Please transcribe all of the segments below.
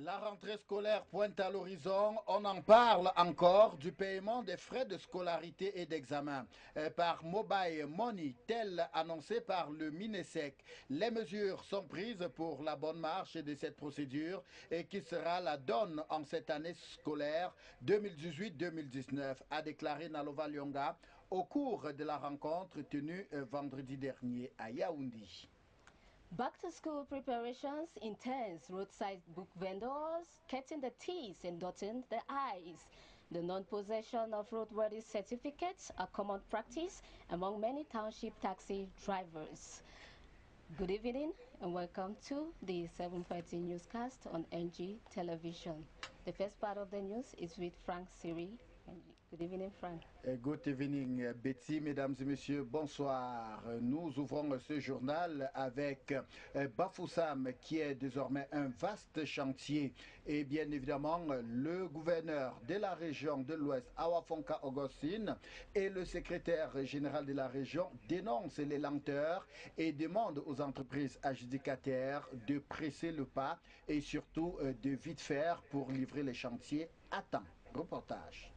La rentrée scolaire pointe à l'horizon. On en parle encore du paiement des frais de scolarité et d'examen par mobile money, tel annoncé par le MINESEC. Les mesures sont prises pour la bonne marche de cette procédure et qui sera la donne en cette année scolaire 2018-2019, a déclaré Nalova Lyonga au cours de la rencontre tenue vendredi dernier à Yaoundé. Back-to-school preparations intense, roadside book vendors, cutting the T's and dotting the I's. The non-possession of roadworthy certificates, a common practice among many township taxi drivers. Good evening and welcome to the 7:30 newscast on NG Television. The first part of the news is with Frank Siri. Good evening, Frank. Good evening, Betty. Mesdames et messieurs, bonsoir. Nous ouvrons ce journal avec Bafoussam, qui est désormais un vaste chantier. Et bien évidemment, le gouverneur de la région de l'Ouest, Awafonka Augustine, et le secrétaire général de la région dénoncent les lenteurs et demandent aux entreprises adjudicataires de presser le pas et surtout de vite faire pour livrer les chantiers à temps. Reportage.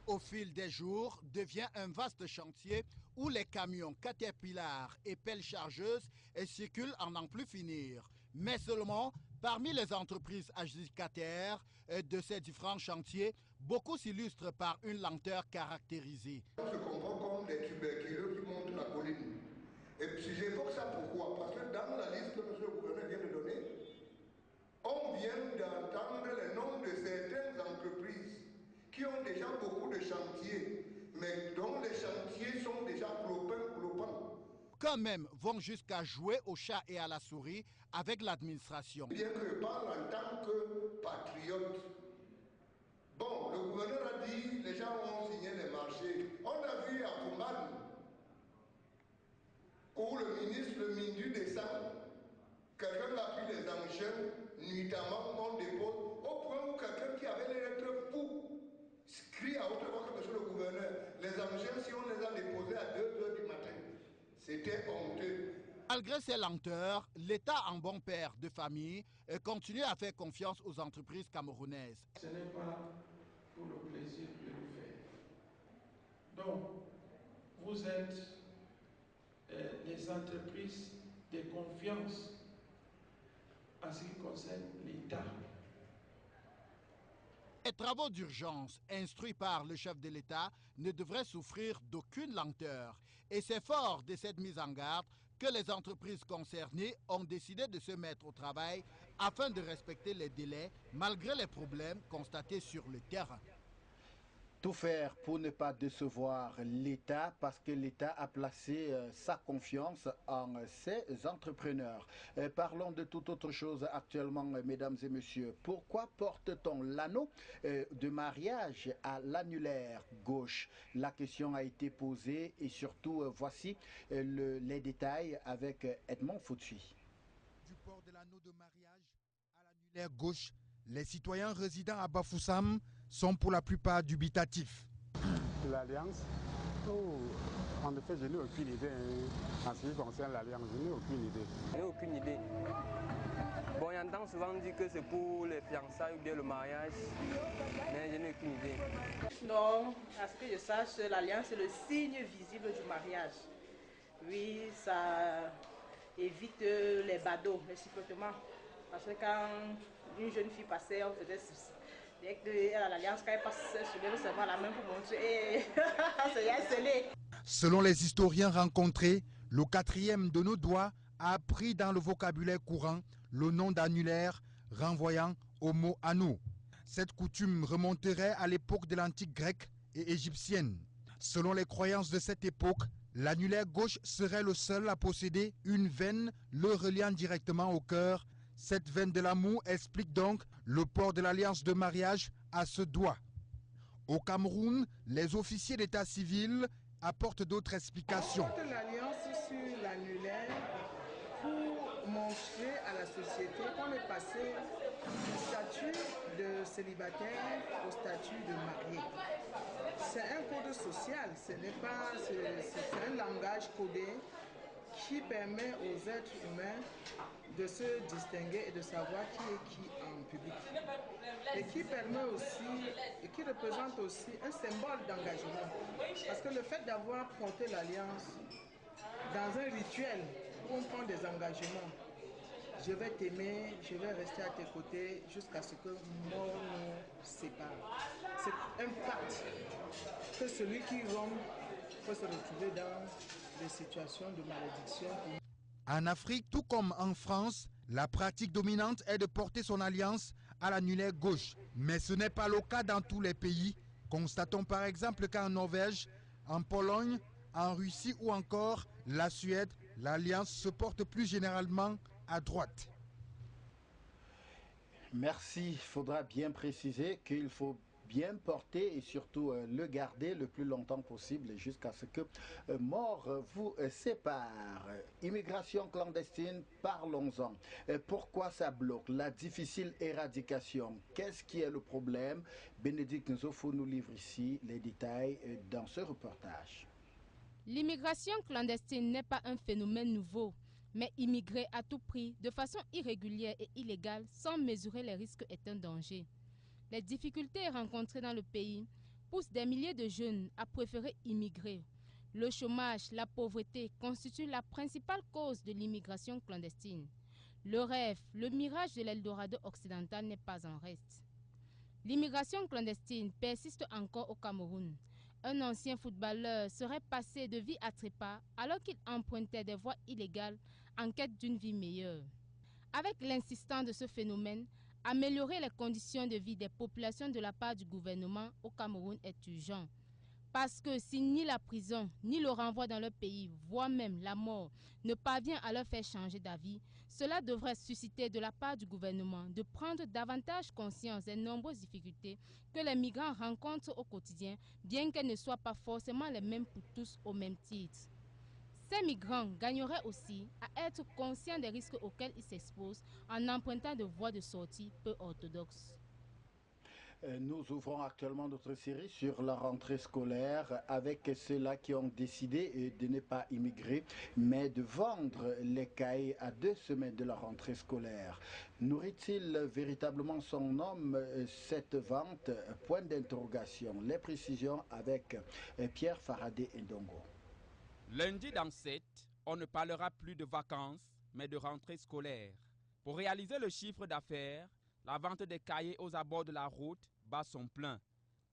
Au fil des jours, devient un vaste chantier où les camions Caterpillar et pelles chargeuses circulent en n'en plus finir. Mais seulement, parmi les entreprises adjudicataires de ces différents chantiers, beaucoup s'illustrent par une lenteur caractérisée. On se comprend comme des tuberculeux qui montent la colline. Et puis j'évoque ça pourquoi? Parce que dans la liste que M. le gouverneur vient de donner, on vient d'entendre les noms de certaines entreprises qui ont déjà beaucoup de chantiers, mais dont les chantiers sont déjà clopants. Quand même vont jusqu'à jouer au chat et à la souris avec l'administration. Bien que je parle en tant que patriote, bon, le gouverneur a dit les gens ont signé les marchés. On a vu à Kumban, où le ministre, le Mindu descend, quelqu'un a pris les engins, nuitamment, on dépose, au point où quelqu'un qui avait les lettres fous crie à haute voix que monsieur le gouverneur, les engins, si on les a déposés à 2 h du matin, c'était honteux. Malgré ces lenteurs, l'État en bon père de famille continue à faire confiance aux entreprises camerounaises. Ce n'est pas pour le plaisir de le faire. Donc, vous êtes des entreprises de confiance en ce qui concerne l'État. Les travaux d'urgence instruits par le chef de l'État ne devraient souffrir d'aucune lenteur. Et c'est fort de cette mise en garde que les entreprises concernées ont décidé de se mettre au travail afin de respecter les délais malgré les problèmes constatés sur le terrain. Tout faire pour ne pas décevoir l'État parce que l'État a placé sa confiance en ses entrepreneurs. Parlons de toute autre chose actuellement, mesdames et messieurs. Pourquoi porte-t-on l'anneau de mariage à l'annulaire gauche? La question a été posée et surtout voici les détails avec Edmond Foutui. Du port de l'anneau de mariage à l'annulaire gauche, les citoyens résidant à Bafoussam sont pour la plupart dubitatifs. L'alliance, en effet, je n'ai aucune idée. En ce qui concerne l'alliance, je n'ai aucune idée. Je n'ai aucune idée. Bon, on entend souvent dire que c'est pour les fiançailles ou bien le mariage, mais je n'ai aucune idée. Non, à ce que je sache, l'alliance est le signe visible du mariage. Oui, ça évite les badauds, les sifflotements. Parce que quand une jeune fille passait, on faisait dès qu'elle a l'alliance, quand elle passe, elle soulève seulement la main pour montrer. C'est scellé. Selon les historiens rencontrés, le 4e de nos doigts a pris dans le vocabulaire courant le nom d'annulaire, renvoyant au mot anneau. Cette coutume remonterait à l'époque de l'antique grecque et égyptienne. Selon les croyances de cette époque, l'annulaire gauche serait le seul à posséder une veine le reliant directement au cœur. Cette veine de l'amour explique donc le port de l'alliance de mariage à ce doigt. Au Cameroun, les officiers d'état civil apportent d'autres explications. On porte l'alliance sur l'annulaire pour montrer à la société qu'on est passé du statut de célibataire au statut de marié. C'est un code social, c'est un langage codé qui permet aux êtres humains de se distinguer et de savoir qui est qui en public. Et qui permet aussi, et qui représente aussi un symbole d'engagement. Parce que le fait d'avoir porté l'alliance dans un rituel où on prend des engagements, je vais t'aimer, je vais rester à tes côtés jusqu'à ce que mort nous sépare. C'est un pacte que celui qui rompt peut se retrouver dans des situations de malédiction. En Afrique, tout comme en France, la pratique dominante est de porter son alliance à l'annulaire gauche. Mais ce n'est pas le cas dans tous les pays. Constatons par exemple qu'en Norvège, en Pologne, en Russie ou encore la Suède, l'alliance se porte plus généralement à droite. Merci. Il faudra bien préciser qu'il faut bien porter et surtout le garder le plus longtemps possible jusqu'à ce que mort vous sépare. Immigration clandestine, parlons-en. Pourquoi ça bloque? La difficile éradication. Qu'est-ce qui est le problème? Bénédicte Nzofo nous livre ici les détails dans ce reportage. L'immigration clandestine n'est pas un phénomène nouveau, mais immigrer à tout prix, de façon irrégulière et illégale, sans mesurer les risques est un danger. Les difficultés rencontrées dans le pays poussent des milliers de jeunes à préférer immigrer. Le chômage, la pauvreté constituent la principale cause de l'immigration clandestine. Le rêve, le mirage de l'Eldorado occidental n'est pas en reste. L'immigration clandestine persiste encore au Cameroun. Un ancien footballeur serait passé de vie à trépas alors qu'il empruntait des voies illégales en quête d'une vie meilleure. Avec l'insistance de ce phénomène, améliorer les conditions de vie des populations de la part du gouvernement au Cameroun est urgent. Parce que si ni la prison, ni le renvoi dans leur pays, voire même la mort, ne parvient à leur faire changer d'avis, cela devrait susciter de la part du gouvernement de prendre davantage conscience des nombreuses difficultés que les migrants rencontrent au quotidien, bien qu'elles ne soient pas forcément les mêmes pour tous au même titre. Ces migrants gagneraient aussi à être conscients des risques auxquels ils s'exposent en empruntant de voies de sortie peu orthodoxes. Nous ouvrons actuellement notre série sur la rentrée scolaire avec ceux-là qui ont décidé de ne pas immigrer, mais de vendre les cahiers à 2 semaines de la rentrée scolaire. Nourrit-il véritablement son homme cette vente? Point d'interrogation. Les précisions avec Pierre Faradé et Ndongo. Lundi dans 7, on ne parlera plus de vacances, mais de rentrée scolaire. Pour réaliser le chiffre d'affaires, la vente des cahiers aux abords de la route bat son plein.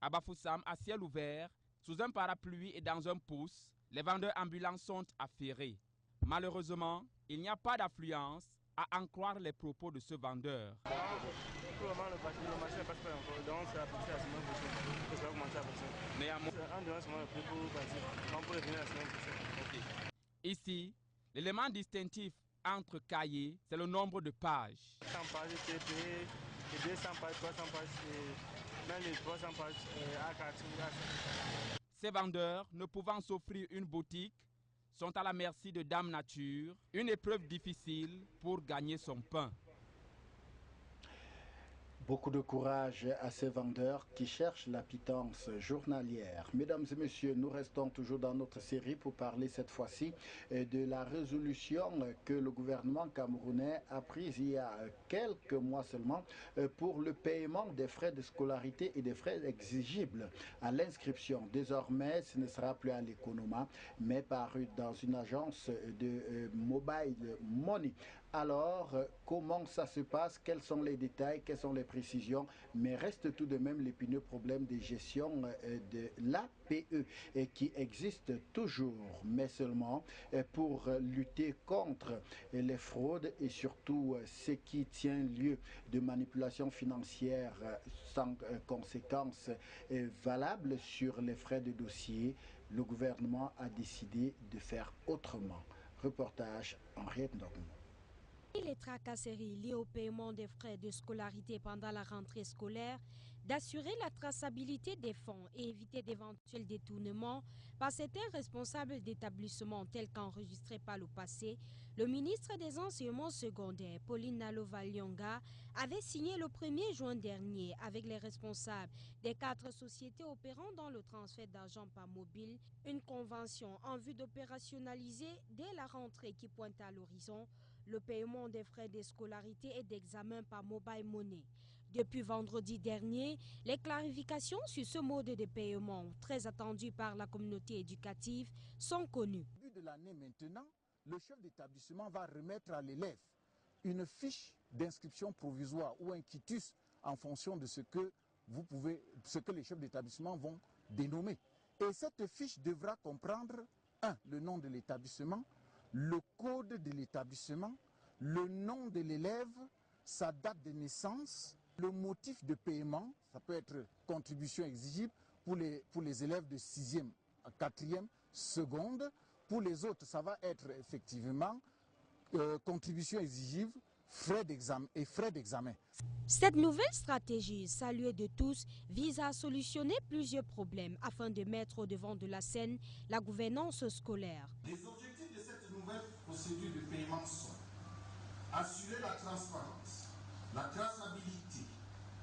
À Bafoussam, à ciel ouvert, sous un parapluie et dans un pouce, les vendeurs ambulants sont affairés. Malheureusement, il n'y a pas d'affluence, à en croire les propos de ce vendeur. Pour le moment, le marché ne passe pas encore, donc c'est appliqué la semaine prochaine. Ça va commencer à passer. Mais en dehors, c'est le prix pour passer. On peut revenir la semaine prochaine. Okay. Ici, l'élément distinctif entre cahiers, c'est le nombre de pages. 100 pages TP, et 200 pages, 300 pages, même les 300 pages A4. Ces vendeurs, ne pouvant s'offrir une boutique, sont à la merci de Dame Nature, une épreuve difficile pour gagner son pain. Beaucoup de courage à ces vendeurs qui cherchent la pitance journalière. Mesdames et messieurs, nous restons toujours dans notre série pour parler cette fois-ci de la résolution que le gouvernement camerounais a prise il y a quelques mois seulement pour le paiement des frais de scolarité et des frais exigibles à l'inscription. Désormais, ce ne sera plus à l'économa, mais paru dans une agence de mobile money. Alors, comment ça se passe? Quels sont les détails? Quelles sont les précisions? Mais reste tout de même l'épineux problème de gestion de l'APE qui existe toujours, mais seulement pour lutter contre les fraudes et surtout ce qui tient lieu de manipulation financière sans conséquences valables sur les frais de dossier. Le gouvernement a décidé de faire autrement. Reportage Henriette Ndogno. Les tracasseries liées au paiement des frais de scolarité pendant la rentrée scolaire, d'assurer la traçabilité des fonds et éviter d'éventuels détournements par certains responsables d'établissements tels qu'enregistrés par le passé, le ministre des Enseignements secondaires, Pauline Nalova-Lyonga, avait signé le 1er juin dernier avec les responsables des 4 sociétés opérant dans le transfert d'argent par mobile une convention en vue d'opérationnaliser dès la rentrée qui pointe à l'horizon le paiement des frais de scolarité et d'examen par mobile money. Depuis vendredi dernier, les clarifications sur ce mode de paiement, très attendu par la communauté éducative, sont connues. Au début de l'année maintenant, le chef d'établissement va remettre à l'élève une fiche d'inscription provisoire ou un quitus en fonction de ce que les chefs d'établissement vont dénommer. Et cette fiche devra comprendre 1. Le nom de l'établissement, le code de l'établissement, le nom de l'élève, sa date de naissance, le motif de paiement, ça peut être contribution exigible pour les élèves de 6e, 4e, seconde. Pour les autres, ça va être effectivement contribution exigible, frais d'examen. Cette nouvelle stratégie, saluée de tous, vise à solutionner plusieurs problèmes afin de mettre au devant de la scène la gouvernance scolaire. Les objectifs de cette nouvelle procédure de paiement sont assurer la transparence, la traçabilité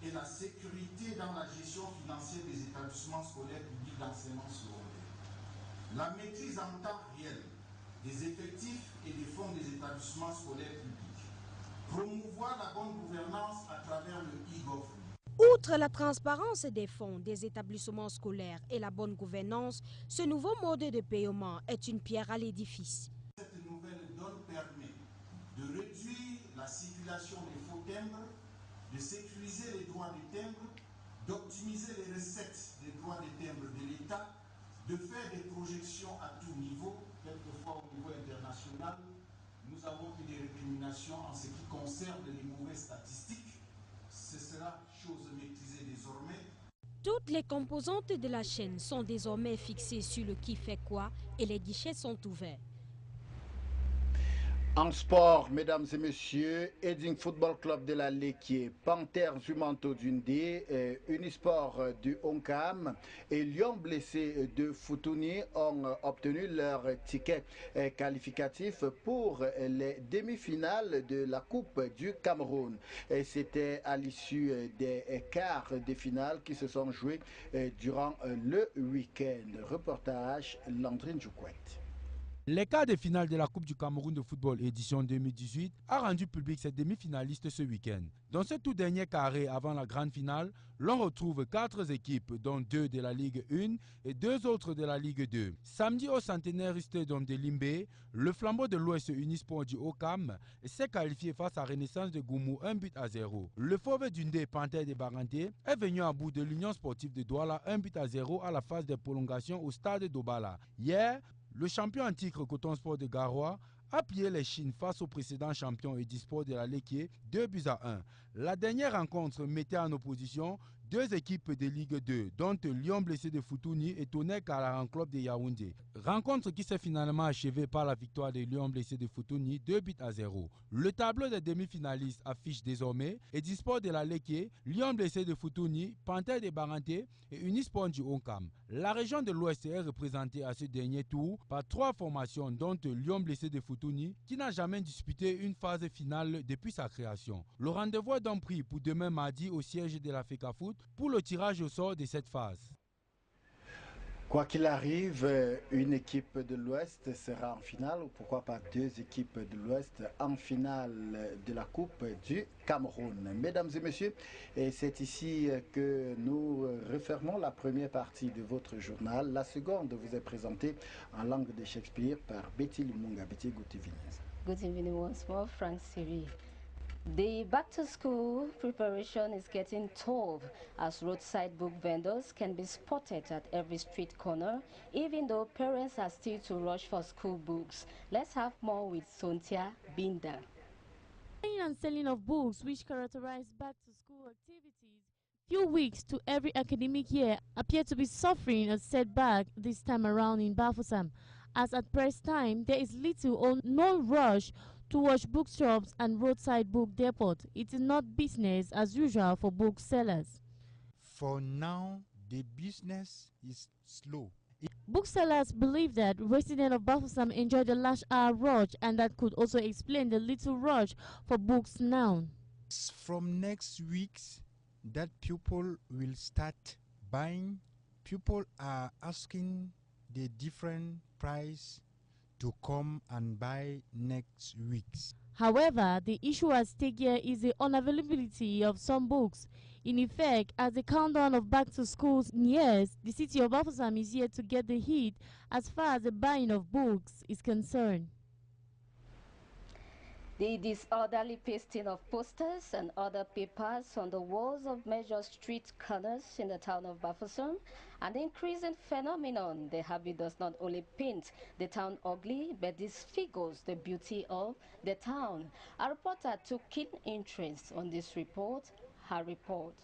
et la sécurité dans la gestion financière des établissements scolaires publics d'enseignement secondaire, la maîtrise en temps réel des effectifs et des fonds des établissements scolaires publics, promouvoir la bonne gouvernance à travers le e-government. Outre la transparence des fonds des établissements scolaires et la bonne gouvernance, ce nouveau mode de paiement est une pierre à l'édifice. Cette nouvelle donne permet de réduire la circulation des faux timbres, de sécuriser les droits des timbres, d'optimiser les recettes des droits des timbres de l'État, de faire des projections à tout niveau, quelquefois au niveau international. Nous avons eu des récriminations en ce qui concerne les mauvaises statistiques. Ce sera chose maîtrisée désormais. Toutes les composantes de la chaîne sont désormais fixées sur le qui fait quoi et les guichets sont ouverts. En sport, mesdames et messieurs, Eding Football Club de la Léquier, Panthères du Manteau d'Undé, Unisport du Oncam et Lyon Blessé de Foutouni ont obtenu leur ticket qualificatif pour les demi-finales de la Coupe du Cameroun. C'était à l'issue des quarts de finale qui se sont joués durant le week-end. Reportage Landrine Jouquet. Les quarts de finale de la Coupe du Cameroun de football édition 2018 a rendu public ses demi-finalistes ce week-end. Dans ce tout dernier carré avant la grande finale, l'on retrouve 4 équipes, dont 2 de la Ligue 1 et 2 autres de la Ligue 2. Samedi au Centenaire Stadium de Limbé, le flambeau de l'Ouest Unisport du Ocam s'est qualifié face à Renaissance de Goumou 1-0. Le Fauve d'Undé Panthère de Baranté est venu à bout de l'Union sportive de Douala 1-0 à la phase de prolongation au stade d'Obala. Hier, le champion en titre Coton Sport de Garoua a plié les Chines face au précédent champion Edisport de la Léquier 2-1. La dernière rencontre mettait en opposition 2 équipes de Ligue 2, dont Lyon Blessé de Foutouni et Tonnerre Kalaran Club de Yaoundé. Rencontre qui s'est finalement achevée par la victoire de Lyon Blessé de Foutouni 2-0. Le tableau des demi-finalistes affiche désormais Edisport de la Léquier, Lyon Blessé de Foutouni, Panthère de Baranté et Unisport du Oncam. La région de l'Ouest est représentée à ce dernier tour par 3 formations, dont Lyon Blessé de Foutouni, qui n'a jamais disputé une phase finale depuis sa création. Le rendez-vous est donc pris pour demain mardi au siège de la FECAFOOT pour le tirage au sort de cette phase. Quoi qu'il arrive, une équipe de l'Ouest sera en finale, ou pourquoi pas 2 équipes de l'Ouest en finale de la Coupe du Cameroun. Mesdames et messieurs, c'est ici que nous refermons la première partie de votre journal. La seconde vous est présentée en langue de Shakespeare par Betty Lumunga. Betty, good evening. Good evening once more, Frank Siri. The back-to-school preparation is getting tough as roadside book vendors can be spotted at every street corner, even though parents are still to rush for school books. Let's have more with Sontia Binda. Buying and selling of books, which characterize back-to-school activities, few weeks to every academic year, appear to be suffering a setback this time around in Bafoussam, as at press time there is little or no rush towards bookshops and roadside book depot. It is not business as usual for booksellers. For now, the business is slow. Booksellers believe that residents of Bafoussam enjoy the large hour rush, and that could also explain the little rush for books now. From next week, that people will start buying. People are asking the different price to come and buy next week. However, the issue at stake here is the unavailability of some books. In effect, as the countdown of back to schools nears, the city of Bafoussam is yet to get the hit as far as the buying of books is concerned. The disorderly pasting of posters and other papers on the walls of major street corners in the town of Bafoussam, an increasing phenomenon. The habit does not only paint the town ugly, but disfigures the beauty of the town. A reporter took keen interest on this report. Her report.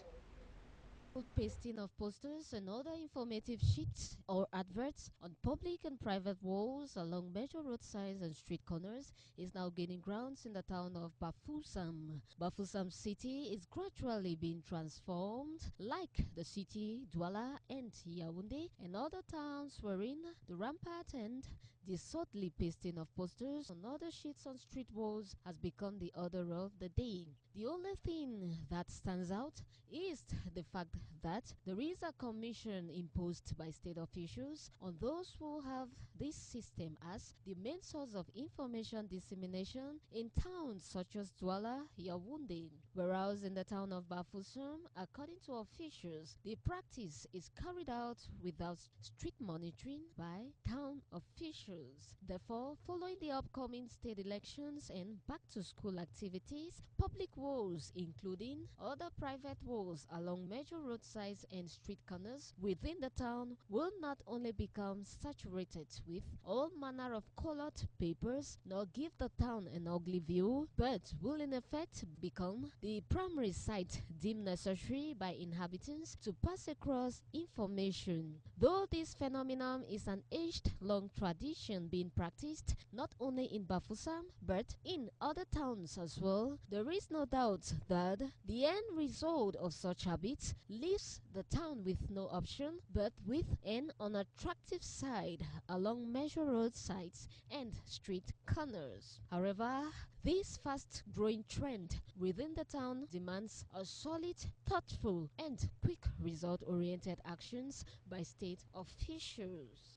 Pasting of posters and other informative sheets or adverts on public and private walls along major roadsides and street corners is now gaining grounds in the town of Bafoussam. Bafoussam city is gradually being transformed like the city, Douala and Yaoundé and other towns wherein the rampart and disorderly pasting of posters on other sheets on street walls has become the order of the day. The only thing that stands out is the fact that there is a commission imposed by state officials on those who have this system as the main source of information dissemination in towns such as Douala, Yaoundé. Whereas in the town of Bafoussam, according to officials, the practice is carried out without strict monitoring by town officials. Therefore, following the upcoming state elections and back-to-school activities, public walls, including other private walls along major roadsides and street corners within the town, will not only become saturated with all manner of colored papers, nor give the town an ugly view, but will in effect become the primary site deemed necessary by inhabitants to pass across information. Though this phenomenon is an age-long tradition being practiced not only in Bafoussam but in other towns as well, there is no doubt that the end result of such habits leaves the town with no option but with an unattractive side along major roadsides and street corners. However, this fast-growing trend within the town demands a solid, thoughtful, and quick result-oriented actions by state officials.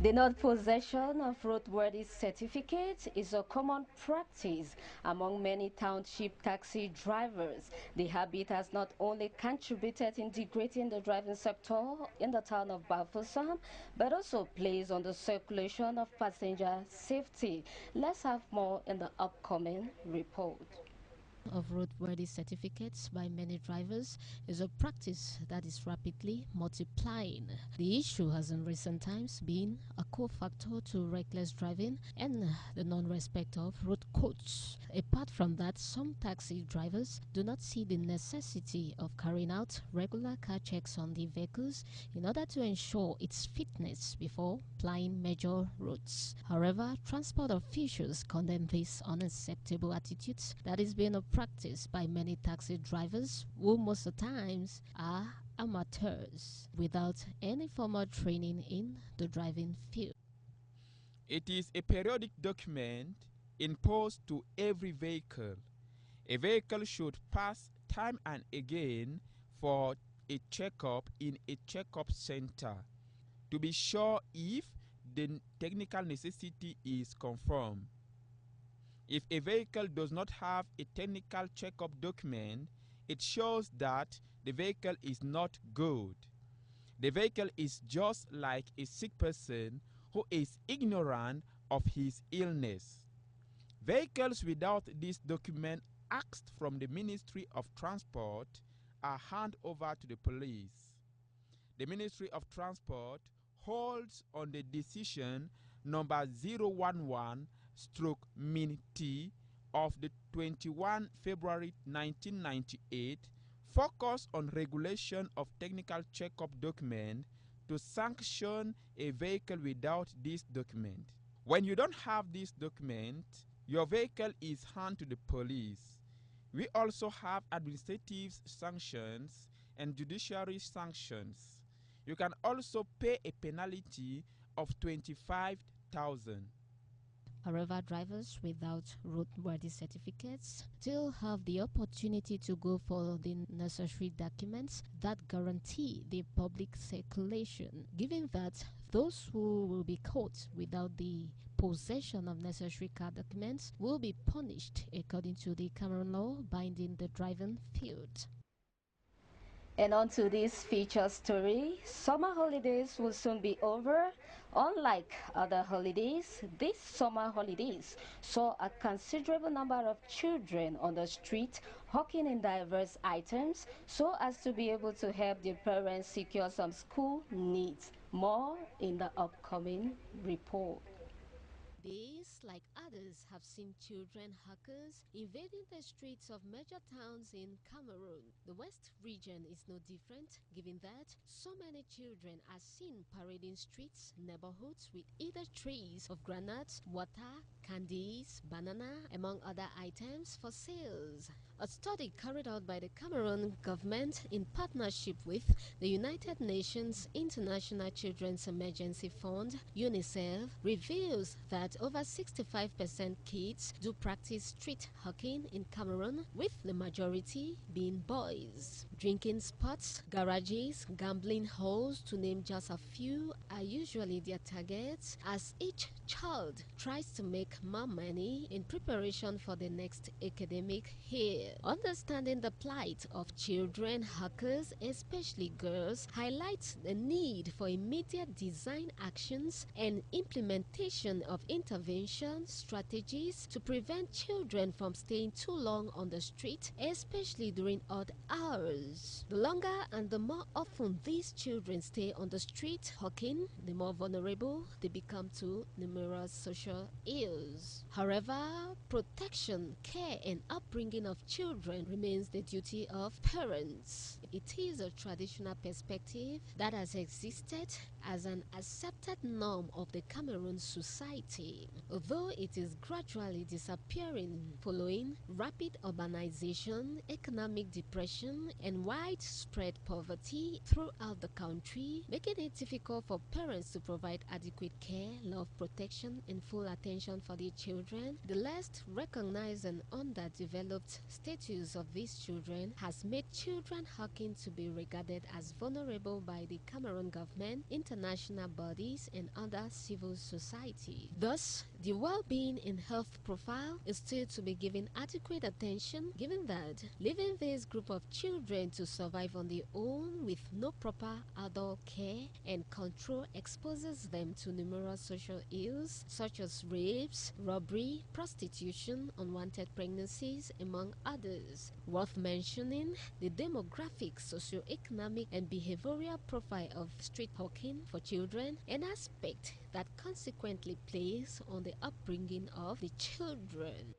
The non-possession of roadworthy certificates is a common practice among many township taxi drivers. The habit has not only contributed in degrading the driving sector in the town of Bafoussam, but also plays on the circulation of passenger safety. Let's have more in the upcoming report. Of roadworthy certificates by many drivers is a practice that is rapidly multiplying. The issue has in recent times been a co-factor to reckless driving and the non-respect of road codes. Apart from that, some taxi drivers do not see the necessity of carrying out regular car checks on the vehicles in order to ensure its fitness before plying major roads. However, transport officials condemn this unacceptable attitude that is being practiced by many taxi drivers who most of the times are amateurs without any formal training in the driving field. It is a periodic document imposed to every vehicle. A vehicle should pass time and again for a checkup in a checkup center to be sure if the technical necessity is confirmed. If a vehicle does not have a technical checkup document, it shows that the vehicle is not good. The vehicle is just like a sick person who is ignorant of his illness. Vehicles without this document asked from the Ministry of Transport are handed over to the police. The Ministry of Transport holds on the decision number 011/Min-T of the 21 February 1998 focus on regulation of technical checkup document to sanction a vehicle without this document. When you don't have this document, your vehicle is handed to the police. We also have administrative sanctions and judiciary sanctions. You can also pay a penalty of 25,000. However, drivers without roadworthy certificates still have the opportunity to go for the necessary documents that guarantee the public circulation, given that those who will be caught without the possession of necessary car documents will be punished according to the Cameroon law binding the driving field. And on to this feature story, summer holidays will soon be over. Unlike other holidays, these summer holidays saw a considerable number of children on the street hawking in diverse items so as to be able to help their parents secure some school needs. More in the upcoming report. These, like others, have seen children hawkers invading the streets of major towns in Cameroon. The West region is no different, given that so many children are seen parading streets, neighborhoods with either trays of granuts, water, candies, banana, among other items for sales. A study carried out by the Cameroon government in partnership with the United Nations International Children's Emergency Fund, UNICEF, reveals that over 65% kids do practice street hawking in Cameroon, with the majority being boys. Drinking spots, garages, gambling halls, to name just a few, are usually their targets, as each child tries to make more money in preparation for the next academic year. Understanding the plight of children hawkers, especially girls, highlights the need for immediate design actions and implementation of intervention strategies to prevent children from staying too long on the street, especially during odd hours. The longer and the more often these children stay on the street hawking, the more vulnerable they become to numerous social ills. However, protection, care, and upbringing of children remains the duty of parents. It is a traditional perspective that has existed as an accepted norm of the Cameroon society, although it is gradually disappearing following rapid urbanization, economic depression, and widespread poverty throughout the country, making it difficult for parents to provide adequate care, love, protection, and full attention for their children. The less recognized and underdeveloped status of these children has made children hawking to be regarded as vulnerable by the Cameroon government, international bodies, and other civil society. Thus, the well-being and health profile is still to be given adequate attention, given that leaving this group of children to survive on their own with no proper adult care and control exposes them to numerous social ills such as rapes, robbery, prostitution, unwanted pregnancies, among others. Worth mentioning, the demographic, socio-economic, and behavioral profile of street hawking for children, an aspect that consequently plays on the upbringing of the children.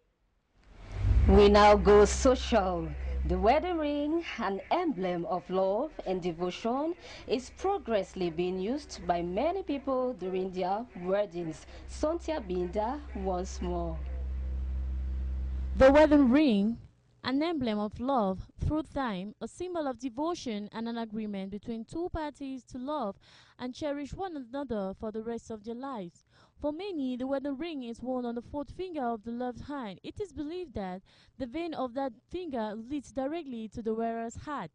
We now go social. The wedding ring, an emblem of love and devotion, is progressively being used by many people during their weddings. Sontia Binda once more. The wedding ring, an emblem of love through time, a symbol of devotion and an agreement between two parties to love and cherish one another for the rest of their lives. For many, the wedding ring is worn on the fourth finger of the left hand. It is believed that the vein of that finger leads directly to the wearer's heart.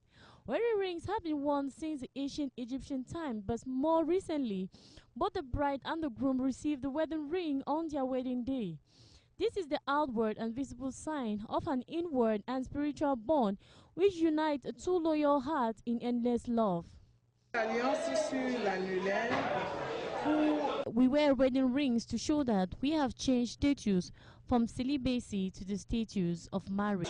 Wedding rings have been worn since the ancient Egyptian time, but more recently, both the bride and the groom received the wedding ring on their wedding day. This is the outward and visible sign of an inward and spiritual bond which unites two loyal hearts in endless love. We wear wedding rings to show that we have changed status from celibacy to the status of marriage.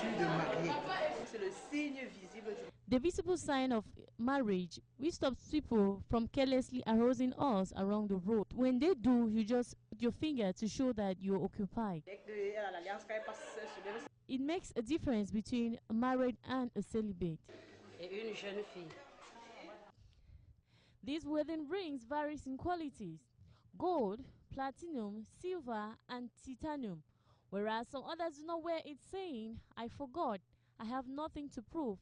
The visible sign of marriage, which stops people from carelessly harassing us along the road. When they do, you just put your finger to show that you're occupied. It makes a difference between a married and a celibate. These wedding rings vary in qualities. Gold, platinum, silver, and titanium. Whereas some others do not wear it saying, I forgot, I have nothing to prove.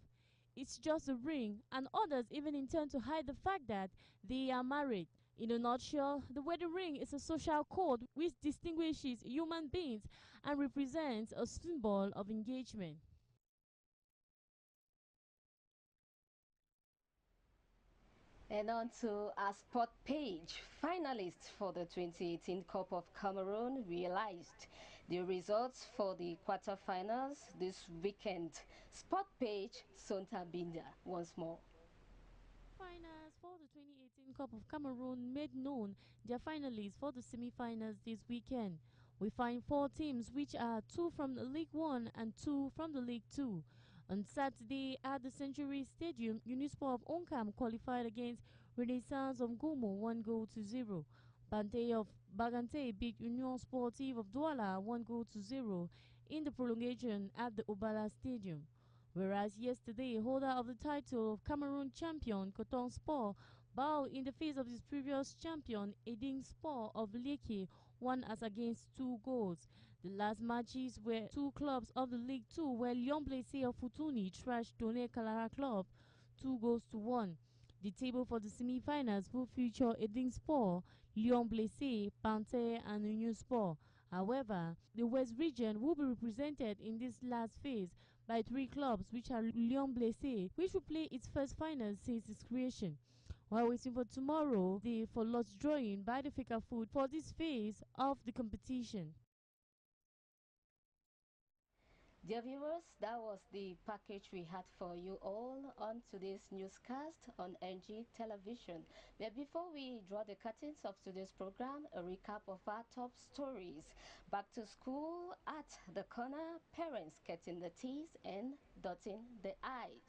It's just a ring, and others even intend to hide the fact that they are married. In a nutshell, the wedding ring is a social code which distinguishes human beings and represents a symbol of engagement. And on to our sport page. Finalists for the 2018 Cup of Cameroon realized the results for the quarterfinals this weekend. Sport page, Sonta Binda once more. Finals for the 2018 Cup of Cameroon made known their finalists for the semi-finals this weekend. We find 4 teams, which are 2 from the League 1 and 2 from the League 2. On Saturday at the Century Stadium, Unisport of Onkam qualified against Renaissance of Gomo 1-0. Bante of Bagante beat Union Sportive of Douala 1-0 in the prolongation at the Obala Stadium. Whereas yesterday, holder of the title of Cameroon champion Coton Sport bowed in the face of his previous champion Eding Sport of Leke, 1 as against 2 goals. The last matches were 2 clubs of the League 2 where Lyon Blessé of Futuni trashed Doné Calara Club 2-1. The table for the semi-finals will feature Eding Sport, Lyon Blessé, Panthère and Union Sport. However, the West region will be represented in this last phase by 3 clubs, which are Lyon Blessé, which will play its first final since its creation. While waiting for tomorrow, for lots drawing by the Fika Food for this phase of the competition. Dear viewers, that was the package we had for you all on today's newscast on NG Television. But before we draw the curtains of today's program, a recap of our top stories. Back to school at the corner, parents cutting the teeth and dotting the I's.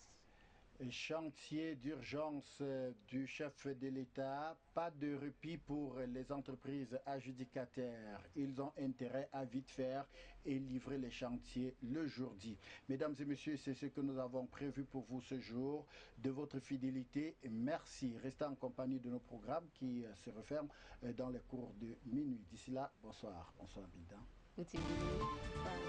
Chantier d'urgence du chef de l'État, pas de répit pour les entreprises adjudicataires. Ils ont intérêt à vite faire et livrer les chantiers le jour dit. Mesdames et messieurs, c'est ce que nous avons prévu pour vous ce jour. De votre fidélité, merci. Restez en compagnie de nos programmes qui se referment dans les cours de minuit. D'ici là, bonsoir. Bonsoir, Bildan. Good evening. Bye.